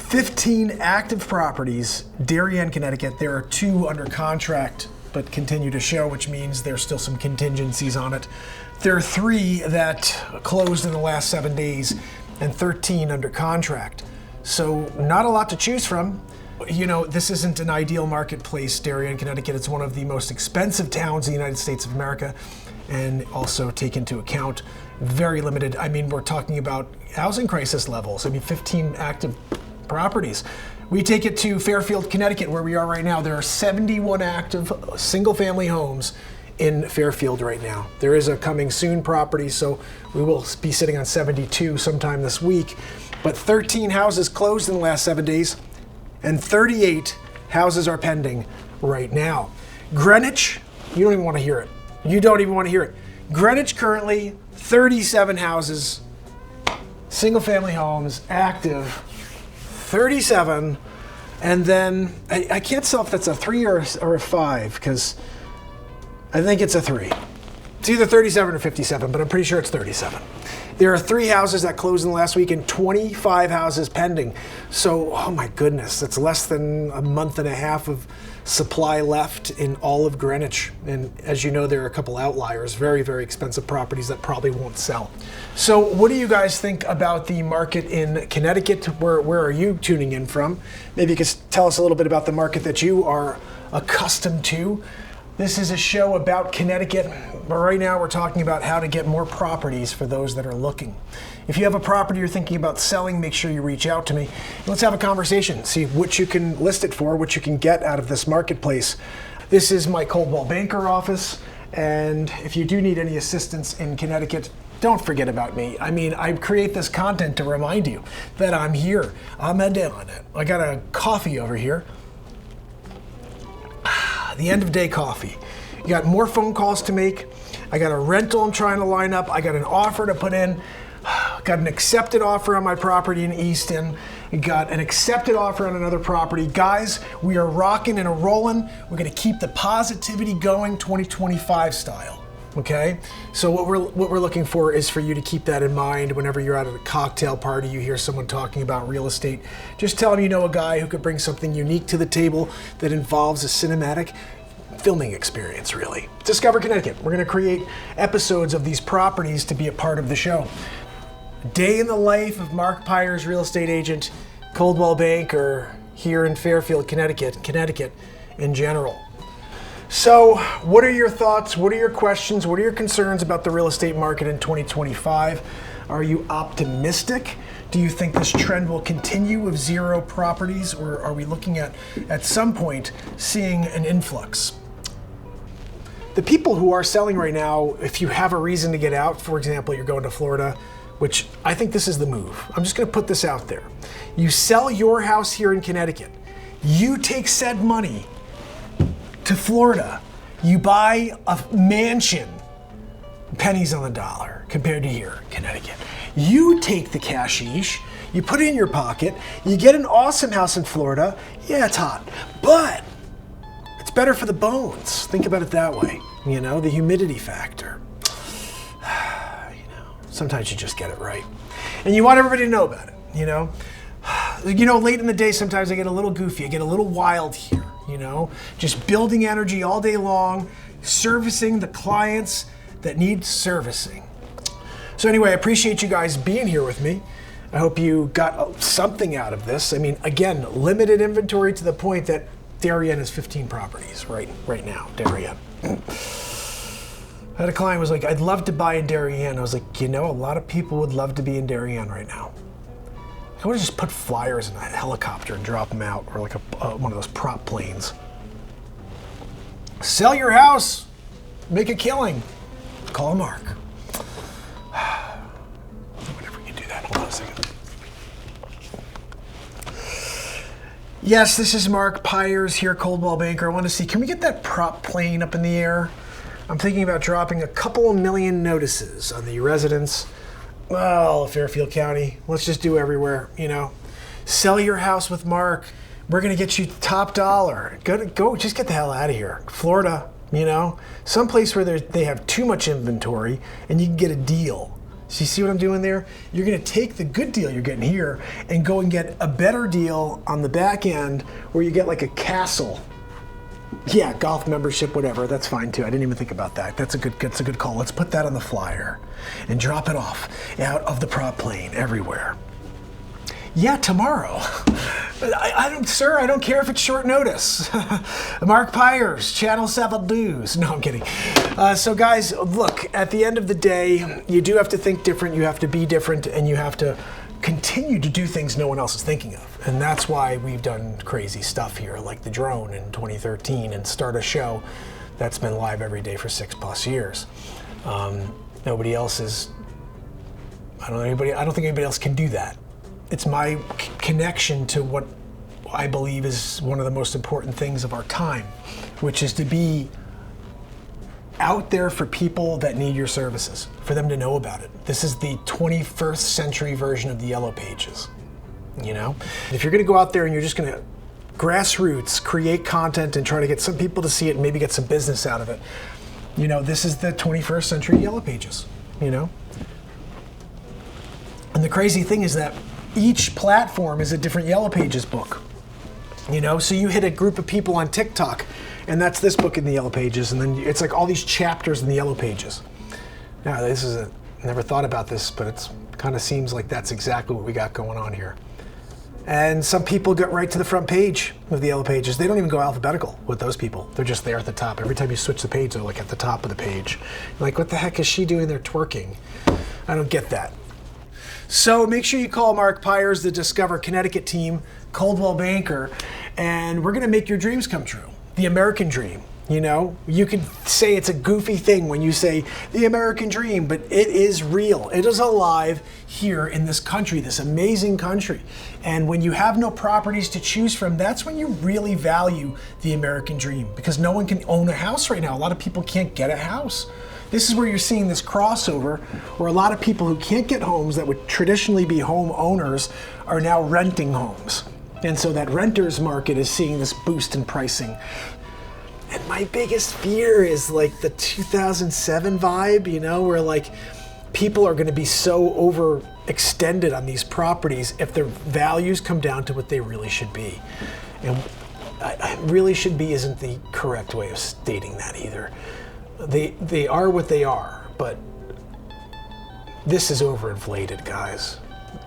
15 active properties, Darien, Connecticut. There are 2 under contract but continue to show, which means there's still some contingencies on it. There are 3 that closed in the last 7 days and 13 under contract. So not a lot to choose from. You know, this isn't an ideal marketplace, Darien, Connecticut. It's one of the most expensive towns in the United States of America, and also take into account very limited, I mean, we're talking about housing crisis levels. I mean, 15 active properties. We take it to Fairfield, Connecticut, where we are right now. There are 71 active single-family homes in Fairfield right now. There is a coming soon property, so we will be sitting on 72 sometime this week. But 13 houses closed in the last 7 days, and 38 houses are pending right now. Greenwich, you don't even want to hear it. You don't even want to hear it. Greenwich currently, 37 houses, single-family homes, active, 37, and then I can't tell if that's a 3 or a 5, because I think it's a 3. It's either 37 or 57, but I'm pretty sure it's 37. There are 3 houses that closed in the last week and 25 houses pending. So, oh my goodness, that's less than a month and a half of supply left in all of Greenwich. And as you know, there are a couple outliers, very, very expensive properties that probably won't sell. So what do you guys think about the market in Connecticut? Where are you tuning in from? Maybe you could tell us a little bit about the market that you are accustomed to. This is a show about Connecticut, but right now we're talking about how to get more properties for those that are looking. If you have a property you're thinking about selling, make sure you reach out to me. Let's have a conversation, see what you can list it for, what you can get out of this marketplace. This is my Coldwell Banker office, and if you do need any assistance in Connecticut, don't forget about me. I mean, I create this content to remind you that I'm here. I'm on it. I got a coffee over here. The end of day coffee. You got more phone calls to make. I got a rental I'm trying to line up. I got an offer to put in. Got an accepted offer on my property in Easton. Got an accepted offer on another property. Guys, we are rocking and rolling. We're gonna keep the positivity going 2025 style. Okay? So what we're looking for is for you to keep that in mind whenever you're out at a cocktail party, you hear someone talking about real estate. Just tell them you know a guy who could bring something unique to the table that involves a cinematic filming experience, really. Discover Connecticut. We're going to create episodes of these properties to be a part of the show. Day in the life of Mark Pires, real estate agent, Coldwell Banker, here in Fairfield, Connecticut in general. So, what are your thoughts? What are your questions? What are your concerns about the real estate market in 2025? Are you optimistic? Do you think this trend will continue with 0 properties, or are we looking at some point, seeing an influx? The people who are selling right now, if you have a reason to get out, for example, you're going to Florida, which I think this is the move. I'm just going to put this out there. You sell your house here in Connecticut. You take said money to Florida. You buy a mansion, pennies on the dollar compared to here, Connecticut. You take the cashish, you put it in your pocket, you get an awesome house in Florida. Yeah, it's hot, but it's better for the bones. Think about it that way. You know, the humidity factor. Sometimes you just get it right. And you want everybody to know about it, you know? Late in the day, sometimes I get a little goofy, I get a little wild here, you know? Just building energy all day long, servicing the clients that need servicing. So anyway, I appreciate you guys being here with me. I hope you got something out of this. I mean, again, limited inventory to the point that Darien has 15 properties right now, Darien. I had a client who was like, I'd love to buy in Darien. I was like, a lot of people would love to be in Darien right now. I would just put flyers in a helicopter and drop them out, or like one of those prop planes. Sell your house, make a killing. Call Mark. Whenever you do that, hold on a second. Yes, this is Mark Pires here, Coldwell Banker. I want to see, can we get that prop plane up in the air? I'm thinking about dropping a couple of million notices on the residents. Well, Fairfield County, let's just do everywhere, Sell your house with Mark. We're going to get you top dollar. Go, just get the hell out of here. Florida, someplace where they have too much inventory and you can get a deal. So you see what I'm doing there? You're gonna take the good deal you're getting here and go and get a better deal on the back end where you get like a castle. Yeah, golf membership, whatever, that's fine too. I didn't even think about that. That's a good call. Let's put that on the flyer and drop it off out of the prop plane everywhere. Yeah, tomorrow. Sir, I don't care if it's short notice. Mark Pires, Channel 7 News. No, I'm kidding. So guys, look, at the end of the day, you do have to think different, you have to be different, and you have to continue to do things no one else is thinking of. And that's why we've done crazy stuff here, like the drone in 2013, and start a show that's been live every day for 6+ years. Nobody else is, I don't think anybody else can do that. It's my connection to what I believe is one of the most important things of our time, which is to be out there for people that need your services, for them to know about it. This is the 21st century version of the Yellow Pages, you know? If you're gonna go out there and you're just gonna grassroots, create content and try to get some people to see it and maybe get some business out of it, you know, this is the 21st century Yellow Pages, you know? And the crazy thing is that each platform is a different Yellow Pages book, you know? So you hit a group of people on TikTok, and that's this book in the Yellow Pages, and then it's like all these chapters in the Yellow Pages. Now, never thought about this, but it kind of seems like that's exactly what we got going on here. And some people get right to the front page of the Yellow Pages. They don't even go alphabetical with those people. They're just there at the top. Every time you switch the page, they're like at the top of the page. Like, what the heck is she doing there twerking? I don't get that. So make sure you call Mark Pires, the Discover Connecticut team, Coldwell Banker, and we're gonna make your dreams come true. The American dream, you know? You can say it's a goofy thing when you say the American dream, but it is real. It is alive here in this country, this amazing country. And when you have no properties to choose from, that's when you really value the American dream, because no one can own a house right now. A lot of people can't get a house. This is where you're seeing this crossover, where a lot of people who can't get homes that would traditionally be home owners are now renting homes. And so that renters market is seeing this boost in pricing. And my biggest fear is like the 2007 vibe, you know, where like people are gonna be so overextended on these properties if their values come down to what they really should be. And really should be isn't the correct way of stating that either. They are what they are, but this is overinflated, guys.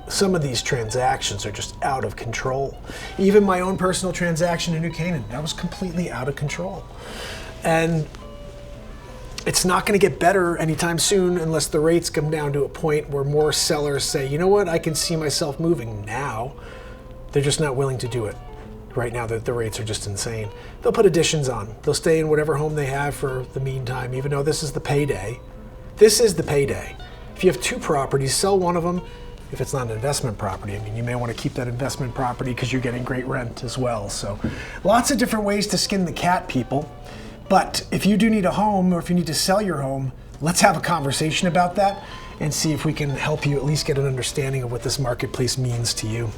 Some of these transactions are just out of control. Even my own personal transaction in New Canaan, that was completely out of control. And it's not gonna get better anytime soon unless the rates come down to a point where more sellers say, you know what, I can see myself moving now. They're just not willing to do it. Right now, the rates are just insane. They'll put additions on. They'll stay in whatever home they have for the meantime, even though this is the payday. This is the payday. If you have 2 properties, sell one of them. If it's not an investment property, I mean, you may want to keep that investment property because you're getting great rent as well. So lots of different ways to skin the cat, people. But if you do need a home, or if you need to sell your home, let's have a conversation about that and see if we can help you at least get an understanding of what this marketplace means to you.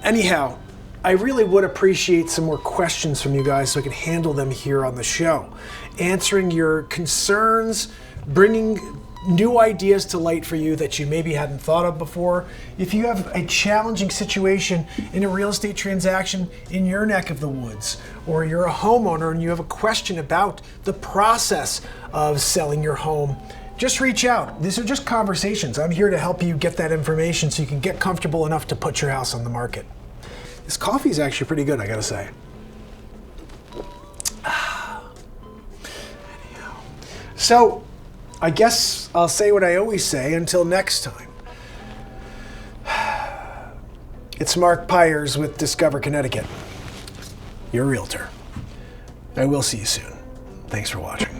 Anyhow, I really would appreciate some more questions from you guys so I can handle them here on the show. Answering your concerns, bringing new ideas to light for you that you maybe hadn't thought of before. If you have a challenging situation in a real estate transaction in your neck of the woods, or you're a homeowner and you have a question about the process of selling your home, just reach out. These are just conversations. I'm here to help you get that information so you can get comfortable enough to put your house on the market. This coffee is actually pretty good, I gotta say. Anyhow. So, I guess I'll say what I always say until next time. It's Mark Pires with Discover Connecticut, your realtor. I will see you soon. Thanks for watching.